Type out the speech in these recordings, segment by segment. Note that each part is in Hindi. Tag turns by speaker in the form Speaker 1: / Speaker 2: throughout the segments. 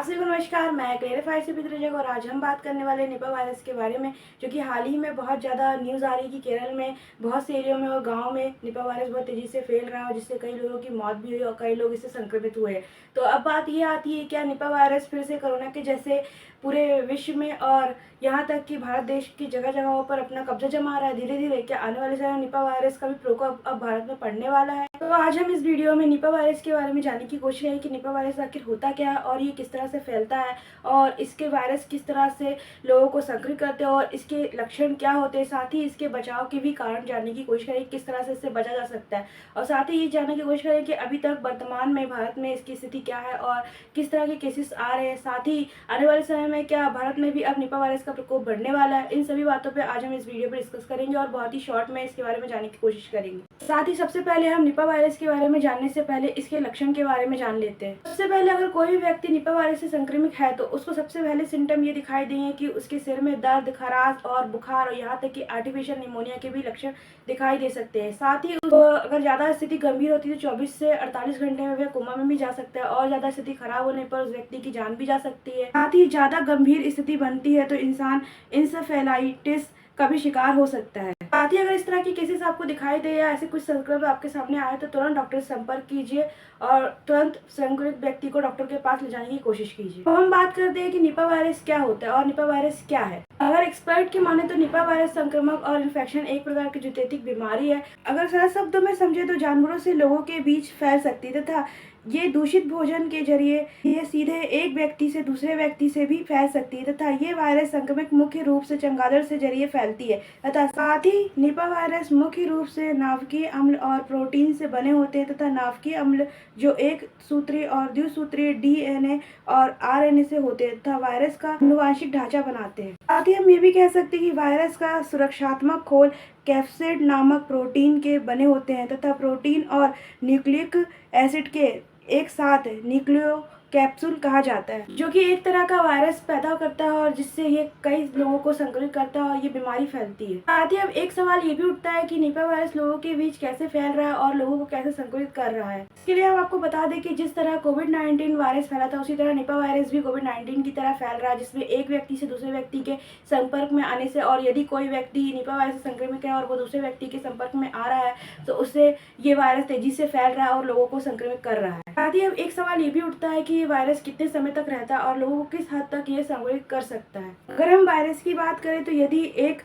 Speaker 1: आप सभी को नमस्कार। मैं क्लेरिफाई से पितृजक और आज हम बात करने वाले निपा वायरस के बारे में, जो कि हाल ही में बहुत ज़्यादा न्यूज़ आ रही है कि केरल में बहुत से एरियो में और गांव में निपा वायरस बहुत तेज़ी से फैल रहा है, जिससे कई लोगों की मौत भी हुई और कई लोग इससे संक्रमित हुए हैं। तो अब बात ये आती है, क्या निपा वायरस फिर से कोरोना के जैसे पूरे विश्व में और यहाँ तक कि भारत देश की जगह जगहों पर अपना कब्जा जमा रहा है धीरे धीरे? क्या आने वाले समय में निपा वायरस का भी प्रकोप अब भारत में पड़ने वाला है? तो आज हम इस वीडियो में निपा वायरस के बारे में जानने की कोशिश करेंगे कि निपा वायरस आखिर होता क्या है और ये किस तरह से फैलता है और इसके वायरस किस तरह से लोगों को संक्रमित करते हैं और इसके लक्षण क्या होते हैं। साथ ही इसके बचाव के भी कारण जानने की कोशिश करेंगे, किस तरह से इससे बचा जा सकता है। और साथ ही ये जानने की कोशिश करें कि अभी तक वर्तमान में भारत में इसकी स्थिति क्या है और किस तरह के केसेस आ रहे हैं। साथ ही आने वाले समय में क्या भारत में भी अब निपा वायरस का प्रकोप बढ़ने वाला है। इन सभी बातों पे आज हम इस वीडियो पर डिस्कस करेंगे और बहुत ही शॉर्ट में इसके बारे में जानने की कोशिश करेंगे। साथ ही सबसे पहले हम निपा वायरस के बारे में जानने से पहले इसके लक्षण के बारे में जान लेते हैं। सबसे पहले अगर कोई भी व्यक्ति निपा वायरस से संक्रमित है तो उसको सबसे पहले सिम्टम ये दिखाई देंगे कि उसके सिर में दर्द, खराश और बुखार और यहाँ तक कि आर्टिफिशियल निमोनिया के भी लक्षण दिखाई दे सकते हैं। साथ ही अगर ज़्यादा स्थिति गंभीर होती है तो 24 से 48 घंटे में वह कोमा में भी जा सकता है और ज़्यादा स्थिति खराब होने पर उस व्यक्ति की जान भी जा सकती है। साथ ही ज़्यादा गंभीर स्थिति बनती है तो इंसान इंसेफेलाइटिस का भी शिकार हो सकता है। साथ ही अगर इस तरह के केसेस आपको दिखाई दे या ऐसे कुछ संक्रमण आपके सामने आए तो तुरंत डॉक्टर से संपर्क कीजिए और तुरंत संक्रमित व्यक्ति को डॉक्टर के पास ले जाने की कोशिश कीजिए। तो हम बात करते हैं कि निपा वायरस क्या होता है और निपा वायरस क्या है। अगर एक्सपर्ट की माने तो निपा वायरस संक्रमक और इन्फेक्शन एक प्रकार की जुतेटिक बीमारी है। अगर सरल शब्दों में समझे तो जानवरों से लोगों के बीच फैल सकती है तथा ये दूषित भोजन के जरिए ये सीधे एक व्यक्ति से दूसरे व्यक्ति से भी फैल सकती है तथा ये वायरस संक्रमित मुख्य रूप से चमगादड़ से जरिए फैलती है। तथा साथ ही निपा वायरस मुख्य रूप से नाभिकीय अम्ल और प्रोटीन से बने होते हैं तथा नाभिकीय अम्ल जो एक सूत्रीय और द्विसूत्रीय DNA और RNA से होते हैं तथा वायरस का आनुवांशिक ढांचा बनाते हैं। साथ ही हम ये भी कह सकते हैं कि वायरस का सुरक्षात्मक खोल कैप्सिड नामक प्रोटीन के बने होते हैं तथा प्रोटीन और न्यूक्लिक एसिड के एक साथ न्यूक्लियो कैप्सूल कहा जाता है, जो कि एक तरह का वायरस पैदा करता है और जिससे ये कई लोगों को संक्रमित करता है और ये बीमारी फैलती है। साथ ही अब एक सवाल ये भी उठता है कि निपा वायरस लोगों के बीच कैसे फैल रहा है और लोगों को कैसे संक्रमित कर रहा है। इसके लिए हम आपको बता दें कि जिस तरह कोविड-19 वायरस फैला था उसी तरह निपा वायरस भी कोविड-19 की तरह फैल रहा है, जिसमें एक व्यक्ति से दूसरे व्यक्ति के संपर्क में आने से और यदि कोई व्यक्ति निपा वायरस से संक्रमित है और वो दूसरे व्यक्ति के संपर्क में आ रहा है तो उससे ये वायरस तेजी से फैल रहा है और लोगों को संक्रमित कर रहा है। साथ ही अब एक सवाल ये भी उठता है कि ये वायरस कितने समय तक रहता है और लोगों को किस हद तक ये संक्रमित कर सकता है। अगर हम वायरस की बात करें तो यदि एक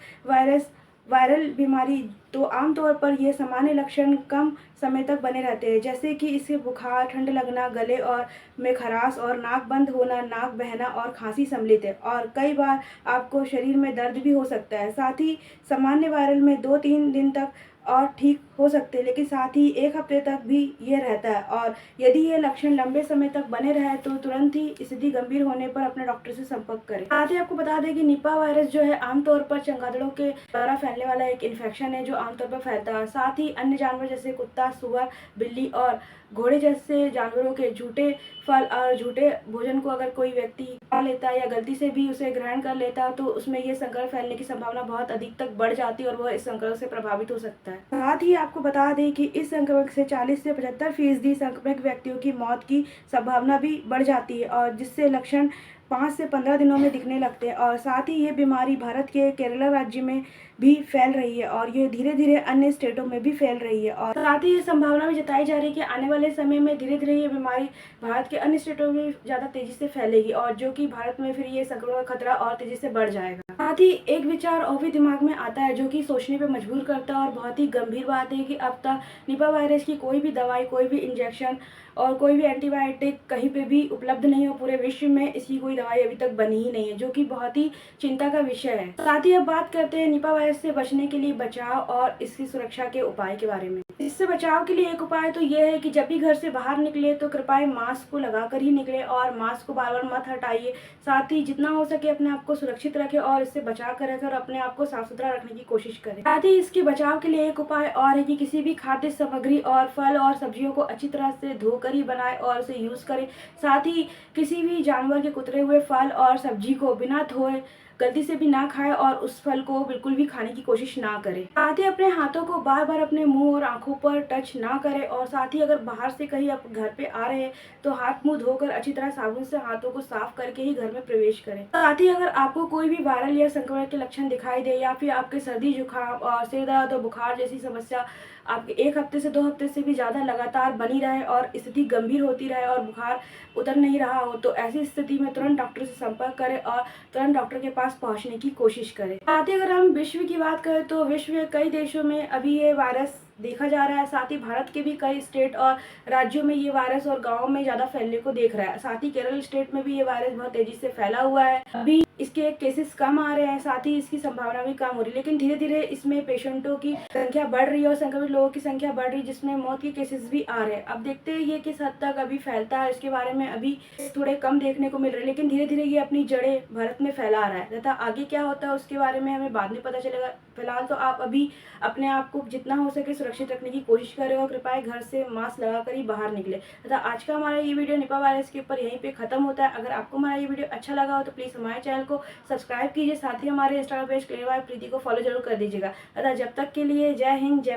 Speaker 1: वायरल बीमारी तो आमतौर पर यह सामान्य लक्षण कम समय तक बने रहते हैं, जैसे कि इससे बुखार, ठंड लगना, गले और में खराश और नाक बंद होना, नाक बहना और खांसी सम्मिलित है और कई बार आपको शरीर में दर्द भी हो सकता है। साथ ही सामान्य वायरल में 2-3 दिन तक और ठीक हो सकते हैं, लेकिन साथ ही 1 हफ्ते तक भी ये रहता है और यदि ये लक्षण लंबे समय तक बने रहे तो तुरंत ही स्थिति गंभीर होने पर अपने डॉक्टर से संपर्क करें। साथ ही आपको बता दें कि निपा वायरस जो है आमतौर पर चमगादड़ों के द्वारा फैलने वाला एक इन्फेक्शन है जो आमतौर पर फैलता है। साथ ही अन्य जानवर जैसे कुत्ता, सुअर, बिल्ली और घोड़े जैसे जानवरों के झूठे फल और झूठे भोजन को अगर कोई व्यक्ति खा लेता है या गलती से भी उसे ग्रहण कर लेता है तो उसमें ये संक्रमण फैलने की संभावना बहुत अधिक तक बढ़ जाती है और वह इस संक्रमण से प्रभावित हो सकता है। साथ ही आपको बता दें कि इस संक्रमण से 40 से 75% संक्रमित व्यक्तियों की मौत की संभावना भी बढ़ जाती है और जिससे लक्षण 5 से 15 दिनों में दिखने लगते हैं। और साथ ही ये बीमारी भारत के केरला राज्य में भी फैल रही है और ये धीरे धीरे अन्य स्टेटों में भी फैल रही है और साथ ही ये संभावना भी जताई जा रही है कि आने वाले समय में धीरे धीरे ये बीमारी भारत के अन्य स्टेटों में ज़्यादा तेजी से फैलेगी और जो कि भारत में फिर ये संक्रमण का खतरा और तेजी से बढ़ जाएगा। साथ ही एक विचार और भी दिमाग में आता है जो कि सोचने पर मजबूर करता है और बहुत ही गंभीर बात है कि अब तक निपा वायरस की कोई भी दवाई, कोई भी इंजेक्शन और कोई भी एंटीबायोटिक कहीं पे भी उपलब्ध नहीं हो। पूरे विश्व में इसकी कोई दवाई अभी तक बनी ही नहीं है, जो कि बहुत ही चिंता का विषय है। साथ ही अब बात करते हैं निपा वायरस से बचने के लिए बचाव और इसकी सुरक्षा के उपाय के बारे में। इससे बचाव के लिए एक उपाय तो यह है कि जब भी घर से बाहर निकले तो कृपया मास्क को लगाकर ही निकले और मास्क को बार बार मत हटाइए। साथ ही जितना हो सके अपने आप को सुरक्षित रखें और इससे बचा कर रखें और अपने आप को साफ सुथरा रखने की कोशिश करें। साथ ही इसके बचाव के लिए एक उपाय और है कि किसी भी खाद्य सामग्री और फल और सब्जियों को अच्छी तरह से धोकर ही बनाए और उसे यूज करें। साथ ही किसी भी जानवर के कुतरे हुए फल और सब्जी को बिना धोए गलती से भी ना खाएं और उस फल को बिल्कुल भी खाने की कोशिश ना करें। साथ ही अपने हाथों को बार बार अपने मुंह और आंखों पर टच ना करें, और साथ ही अगर बाहर से कहीं आप घर पे आ रहे हैं तो हाथ मुंह धोकर अच्छी तरह साबुन से हाथों को साफ करके ही घर में प्रवेश करें। साथ ही अगर आपको कोई भी वायरल या संक्रमण के लक्षण दिखाई दे, या फिर आपके सर्दी जुकाम और सिर दर्द और बुखार जैसी समस्या आपके 1 हफ्ते से 2 हफ्ते से भी ज़्यादा लगातार बनी रहे और स्थिति गंभीर होती रहे और बुखार उतर नहीं रहा हो, तो ऐसी स्थिति में तुरंत डॉक्टर से संपर्क करें और तुरंत डॉक्टर के पास पहुंचने की कोशिश करें। साथ ही अगर हम विश्व की बात करें तो विश्व के कई देशों में अभी ये वायरस देखा जा रहा है। साथ ही भारत के भी कई स्टेट और राज्यों में ये वायरस और गाँव में ज़्यादा फैलने को देख रहा है। साथ ही केरल स्टेट में भी ये वायरस बहुत तेजी से फैला हुआ है। अभी इसके केसेस कम आ रहे हैं, साथ ही इसकी संभावना भी कम हो रही है, लेकिन धीरे धीरे इसमें पेशेंटों की संख्या बढ़ रही है और संक्रमित लोगों की संख्या बढ़ रही है, जिसमें मौत के केसेस भी आ रहे हैं। अब देखते हैं ये किस हद तक अभी फैलता है, इसके बारे में अभी थोड़े कम देखने को मिल रहे हैं, लेकिन धीरे धीरे ये अपनी जड़ें भारत में फैला रहा है तथा आगे क्या होता है उसके बारे में हमें बाद में पता चलेगा। फिलहाल तो आप अभी अपने आप को जितना हो सके सुरक्षित रखने की कोशिश करें और कृपया घर से मास्क लगाकर ही बाहर निकले। तथा आज का हमारा ये वीडियो निपा वायरस के ऊपर यहीं पे खत्म होता है। अगर आपको हमारा ये वीडियो अच्छा लगा हो तो प्लीज़ हमारे चैनल को सब्सक्राइब कीजिए, साथ ही हमारे इंस्टाग्राम पेज क्लियर बाय प्रीति को फॉलो जरूर कर दीजिएगा। तथा जब तक के लिए जय हिंद, जय